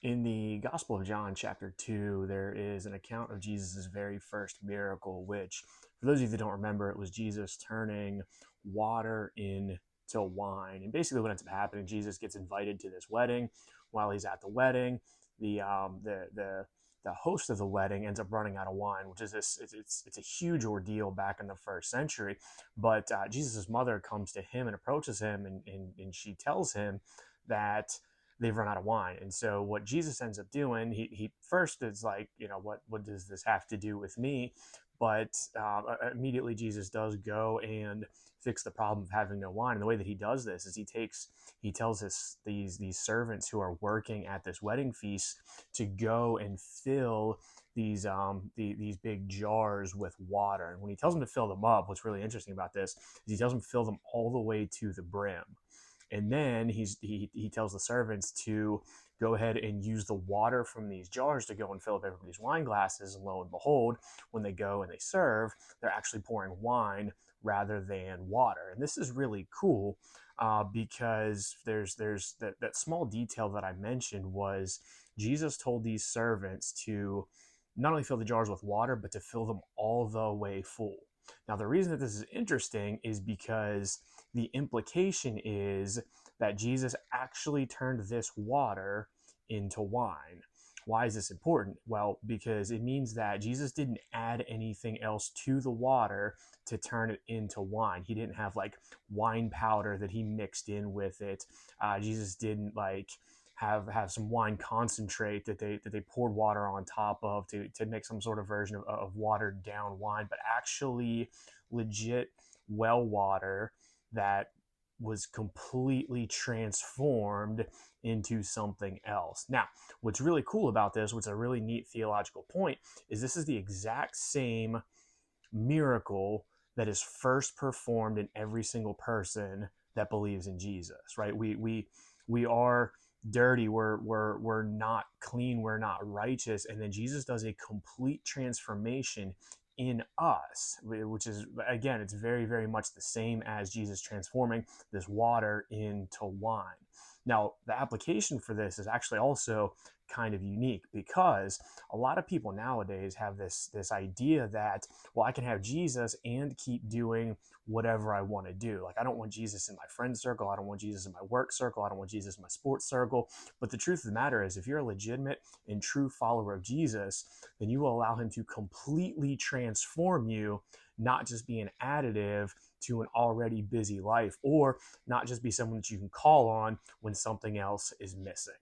In the Gospel of John, chapter 2, there is an account of Jesus' very first miracle, which, for those of you that don't remember, it was Jesus turning water into wine. And basically, what ends up happening, Jesus gets invited to this wedding. While he's at the wedding, the host of the wedding ends up running out of wine, which is it's a huge ordeal back in the first century. But Jesus' mother comes to him and approaches him, and she tells him that they've run out of wine. And so what Jesus ends up doing, he first is like, what does this have to do with me? But immediately Jesus does go and fix the problem of having no wine. And the way that he does this is he tells these servants who are working at this wedding feast to go and fill these big jars with water. And when he tells them to fill them up, what's really interesting about this is he tells them to fill them all the way to the brim. And then he tells the servants to go ahead and use the water from these jars to go and fill up everybody's wine glasses. And lo and behold, when they go and they serve, they're actually pouring wine rather than water. And this is really cool because there's that small detail that I mentioned was Jesus told these servants to not only fill the jars with water, but to fill them all the way full. Now, the reason that this is interesting is because the implication is that Jesus actually turned this water into wine. Why is this important? Well, because it means that Jesus didn't add anything else to the water to turn it into wine. He didn't have like wine powder that he mixed in with it. Jesus didn't like have some wine concentrate that they poured water on top of to make some sort of version of watered down wine, but actually legit well water that was completely transformed into something else. Now, what's really cool about this, what's a really neat theological point, is this is the exact same miracle that is first performed in every single person that believes in Jesus, right? We are dirty, we're not clean, we're not righteous, and then Jesus does a complete transformation in us, which is, again, it's very, very much the same as Jesus transforming this water into wine. Now, the application for this is actually also kind of unique because a lot of people nowadays have this idea that, well, I can have Jesus and keep doing whatever I want to do. Like, I don't want Jesus in my friend circle, I don't want Jesus in my work circle, I don't want Jesus in my sports circle. But the truth of the matter is, if you're a legitimate and true follower of Jesus, then you will allow him to completely transform you, not just be an additive to an already busy life, or not just be someone that you can call on when something else is missing.